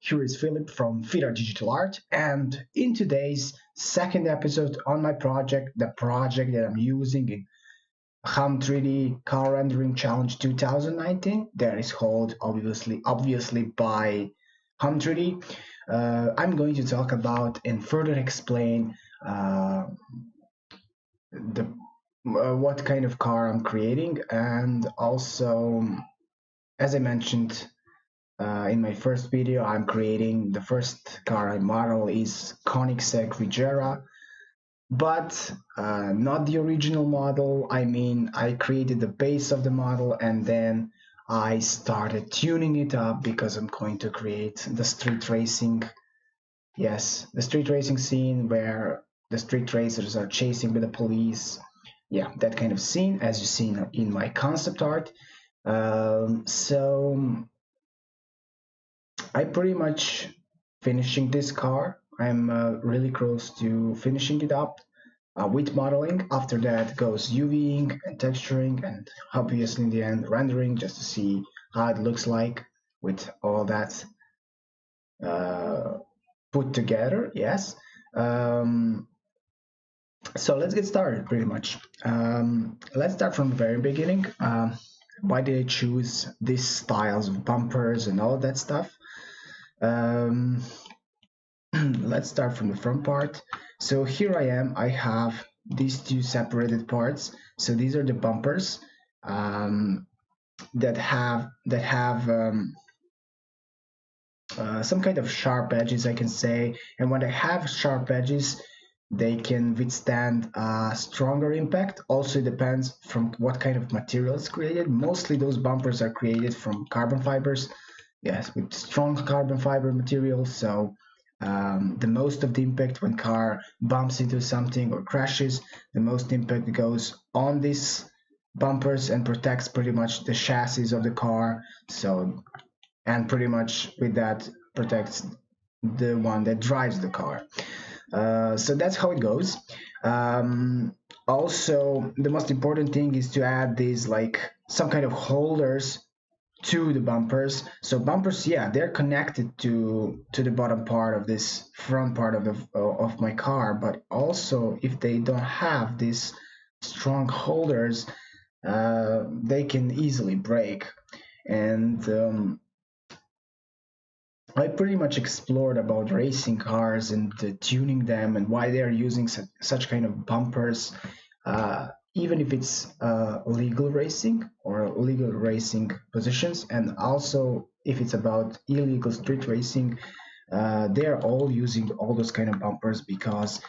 Here is Philip from Fira Digital Art, and in today's second episode on my project, the project that I'm using in Hum3d Car Rendering Challenge 2019, that is called obviously by Hum3d. I'm going to talk about and further explain the what kind of car I'm creating, and also, as I mentioned in my first video, I'm creating the first car I model is Koenigsseg Regera, but not the original model. I mean, I created the base of the model and then I started tuning it up because I'm going to create the street racing. Yes, the street racing scene where the street racers are chasing with the police. Yeah, that kind of scene, as you see in my concept art. So I pretty much finishing this car. I'm really close to finishing it up with modeling. After that goes UVing and texturing, and obviously in the end rendering, just to see how it looks like with all that uh, put together. Yes. Um, so let's get started pretty much. Let's start from the very beginning. Why did I choose these styles of bumpers and all that stuff? Um, let's start from the front part. So here I am. I have these two separated parts. So these are the bumpers that have some kind of sharp edges, I can say. And when they have sharp edges, they can withstand stronger impact. Also, it depends from what kind of material is created. Mostly those bumpers are created from carbon fibers. Yes, with strong carbon fiber material. So the most of the impact when car bumps into something or crashes, the most impact goes on these bumpers and protects pretty much the chassis of the car. So, and pretty much with that protects the one that drives the car. So that's how it goes. Also, the most important thing is to add these like some kind of holders to the bumpers. So bumpers, yeah, they're connected to the bottom part of this front part of my car. But also, if they don't have these strong holders, they can easily break. And I pretty much explored about racing cars and tuning them and why they are using such kind of bumpers, even if it's legal racing or legal racing positions, and also if it's about illegal street racing. They are all using all those kind of bumpers because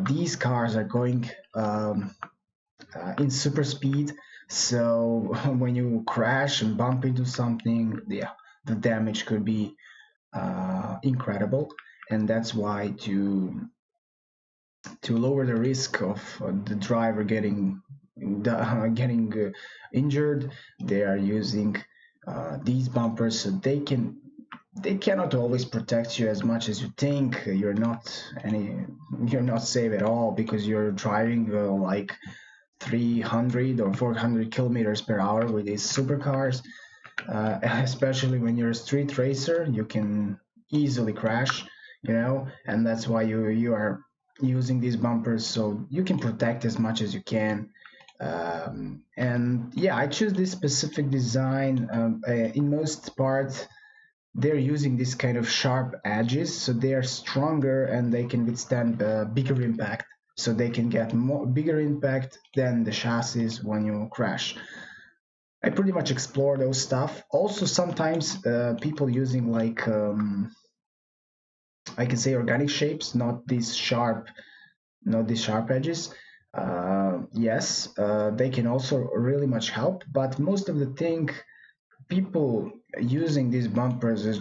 these cars are going in super speed. So when you crash and bump into something, yeah, the damage could be incredible, and that's why to lower the risk of the driver getting injured, they are using these bumpers so they cannot always protect you as much as you think. You're not safe at all because you're driving like 300 or 400 kilometers per hour with these supercars. Especially when you're a street racer, you can easily crash, and that's why you are using these bumpers so you can protect as much as you can. And yeah, I choose this specific design. In most parts, they're using this kind of sharp edges, so they are stronger and they can withstand bigger impact. So they can get bigger impact than the chassis when you crash. I pretty much explore those stuff. Also, sometimes people using like I can say organic shapes, not these sharp edges. Yes, they can also really much help. But most of the thing, people using these bumpers is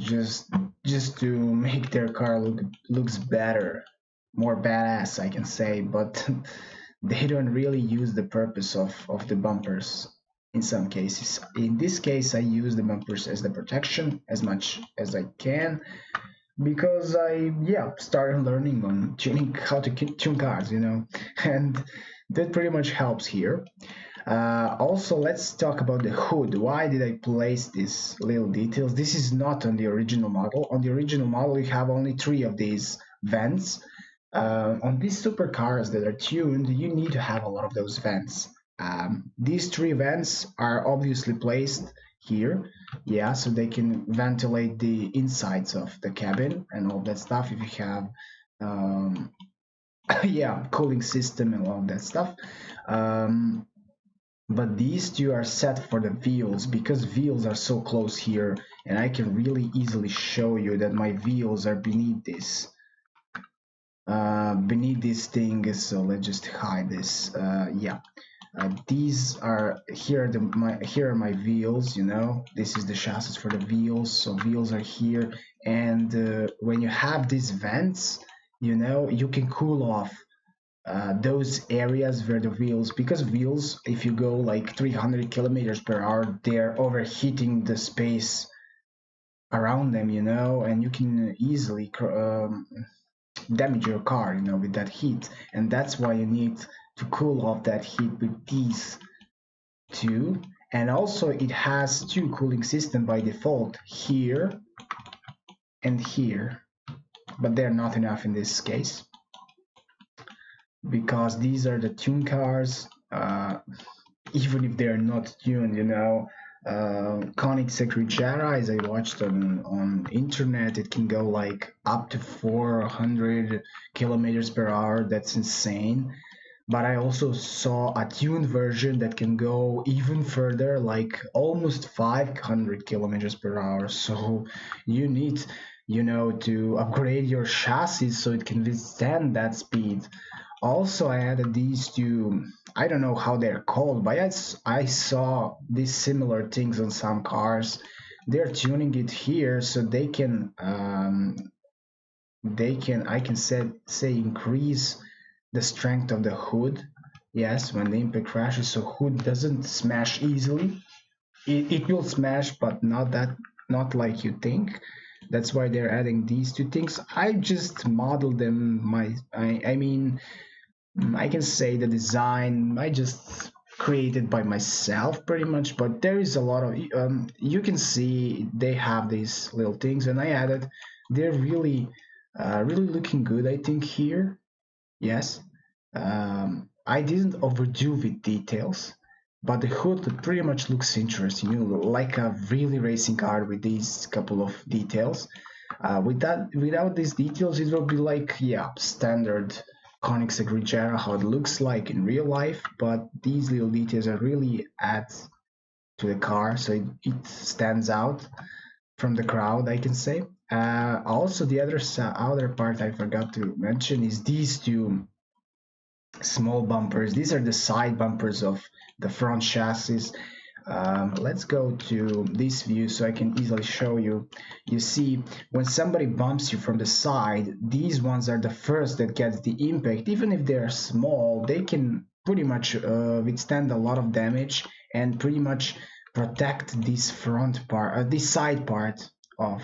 just to make their car looks better, more badass, I can say. But they don't really use the purpose of the bumpers in some cases. In this case, I use the bumpers as the protection as much as I can because I started learning on tuning how to tune cars, and that pretty much helps here. Also, let's talk about the hood. Why did I place these little details? This is not on the original model. On the original model, you have only 3 of these vents. On these supercars that are tuned, you need to have a lot of those vents. These 3 vents are obviously placed here, yeah, so they can ventilate the insides of the cabin and all that stuff if you have yeah, cooling system and all that stuff. But these 2 are set for the wheels because wheels are so close here, and I can really easily show you that my wheels are beneath this thing. So let's just hide this. Yeah, these are here. Here are my wheels. You know, this is the chassis for the wheels. So wheels are here, and when you have these vents, you know, you can cool off those areas where the wheels, because wheels, if you go like 300 kilometers per hour, they're overheating the space around them, you know, and you can easily damage your car, you know, with that heat. And that's why you need to cool off that heat with these 2. And also it has 2 cooling system by default, here and here, but they're not enough in this case because these are the tuned cars. Even if they're not tuned, you know, Koenigsseg Regera, as I watched on internet, it can go like up to 400 kilometers per hour. That's insane. But I also saw a tuned version that can go even further, like almost 500 kilometers per hour. So you need, you know, to upgrade your chassis so it can withstand that speed. Also, I added these 2. I don't know how they're called, but I saw these similar things on some cars. They're tuning it here so they can I can say increase the strength of the hood. Yes, when the impact crashes, so hood doesn't smash easily. It will smash, but not like you think. That's why they're adding these 2 things. I just modeled them. I mean, I can say the design I just created by myself pretty much, but there is a lot of you can see they have these little things, and I added. They're really looking good, I think, here. Yes, I didn't overdo with details, but the hood pretty much looks interesting, you know, like a really racing car with these couple of details. Without these details, it will be like, yeah, standard Koenigsseg Regera, how it looks like in real life. But these little details are really add to the car, so it stands out from the crowd, I can say. Also, the other part I forgot to mention is these 2 small bumpers. These are the side bumpers of the front chassis. Let's go to this view so I can easily show you. You see, when somebody bumps you from the side, these ones are the first that gets the impact. Even if they're small, they can pretty much withstand a lot of damage and pretty much protect this front part, this side part of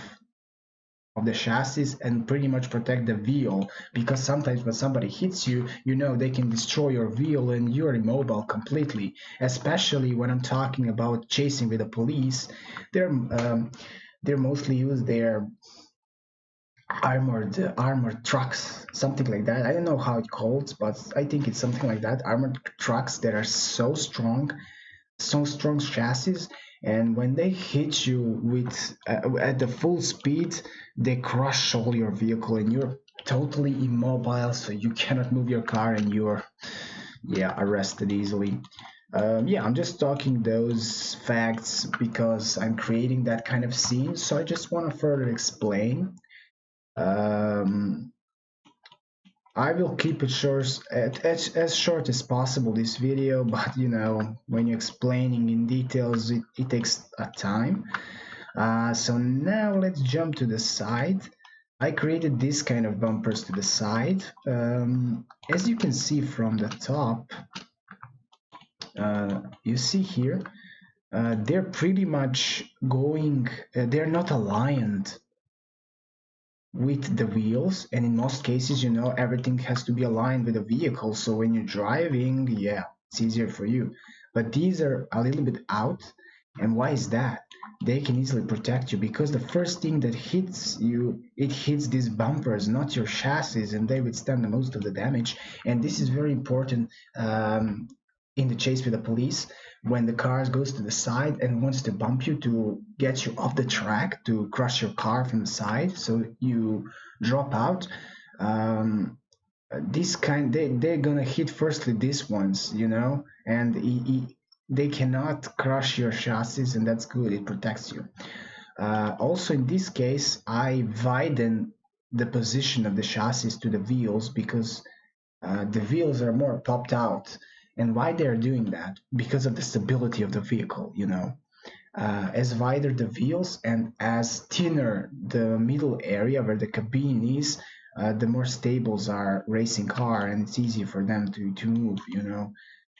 the chassis, and pretty much protect the wheel, because sometimes when somebody hits you, you know, they can destroy your wheel and you're immobile completely, especially when I'm talking about chasing with the police. They're mostly used their armored trucks, something like that. I don't know how it calls, but I think it's something like that. Armored trucks that are so strong chassis, and when they hit you with at the full speed, they crush all your vehicle and you're totally immobile, so you cannot move your car and you're, yeah, arrested easily. Yeah, I'm just talking those facts because I'm creating that kind of scene, so I just want to further explain. I will keep it short, as short as possible, this video, but you know, when you're explaining in details, it takes a time. So now let's jump to the side. I created this kind of bumpers to the side. As you can see from the top, you see here, they're pretty much going, they're not aligned with the wheels, and in most cases, you know, everything has to be aligned with the vehicle, so when you're driving, yeah, it's easier for you. but these are a little bit out. And why is that? They can easily protect you because the first thing that hits you, it hits these bumpers, not your chassis, and they withstand the most of the damage. And this is very important in the chase with the police, when the car goes to the side and wants to bump you to get you off the track, to crush your car from the side, so you drop out. This kind, they're gonna hit firstly these ones, and they cannot crush your chassis, and that's good. It protects you. Also, in this case, I widen the position of the chassis to the wheels because the wheels are more popped out. And why they're doing that? Because of the stability of the vehicle, as wider the wheels and as thinner the middle area where the cabin is, the more stables are racing car, and it's easy for them to move,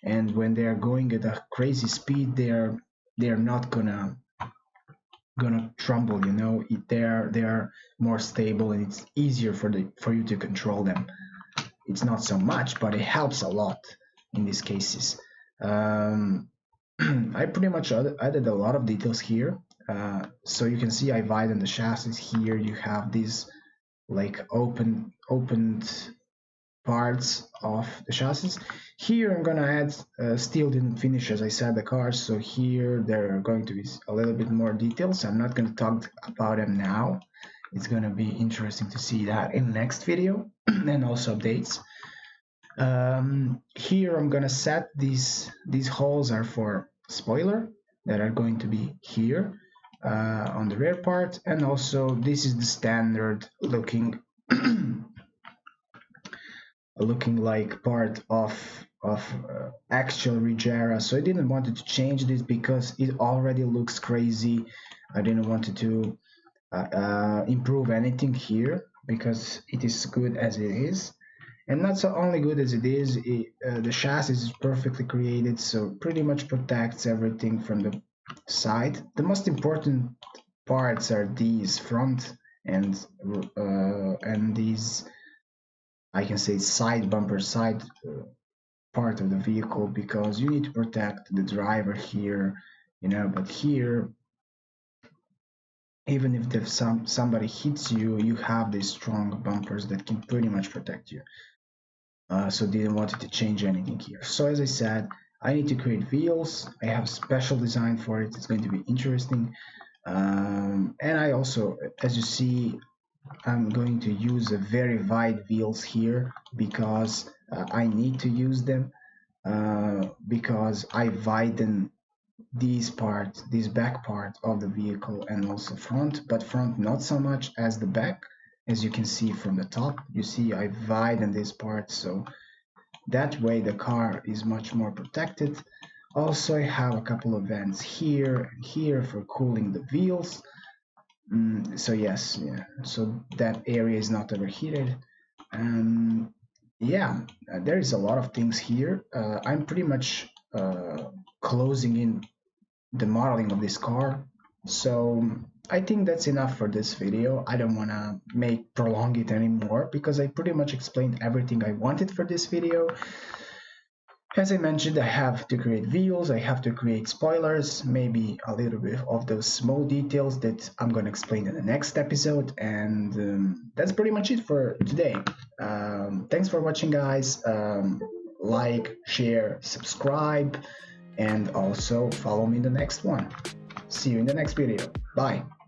and when they're going at a crazy speed, they're not gonna tremble, they're more stable, and it's easier for you to control them. It's not so much, but it helps a lot in these cases. I pretty much added a lot of details here. So you can see I widened the chassis here. You have these like opened parts of the chassis. Here I'm gonna add, still didn't finish as I said the cars, so here there are going to be a little bit more details. I'm not gonna talk about them now. It's gonna be interesting to see that in the next video and also updates. Here I'm gonna set these holes are for spoiler that are going to be here on the rear part, and also this is the standard looking looking like part of actual Regera. So I didn't want to change this because it already looks crazy. I didn't want to improve anything here because it is good as it is. And not so only good as it is, the chassis is perfectly created, so pretty much protects everything from the side. The most important parts are these front and these, I can say, side bumper, side part of the vehicle, because you need to protect the driver here, but here, even if somebody hits you, you have these strong bumpers that can pretty much protect you. So didn't want to change anything here. So as I said, I need to create wheels. I have special design for it. It's going to be interesting. And I also, as you see, I'm going to use a very wide wheels here because I need to use them because I widen these parts, this back part of the vehicle, and also front, but front not so much as the back. As you can see from the top, you see I widen this part, so that way the car is much more protected. Also, I have a couple of vents here and here for cooling the wheels. So yes, yeah, so that area is not overheated. Yeah, there is a lot of things here. I'm pretty much closing in the modeling of this car. So I think that's enough for this video. I don't want to prolong it anymore because I pretty much explained everything I wanted for this video. As I mentioned, I have to create wheels, I have to create spoilers, maybe a little bit of those small details that I'm going to explain in the next episode, and that's pretty much it for today. Thanks for watching, guys. Like, share, subscribe, and also follow me in the next one. See you in the next video. Bye.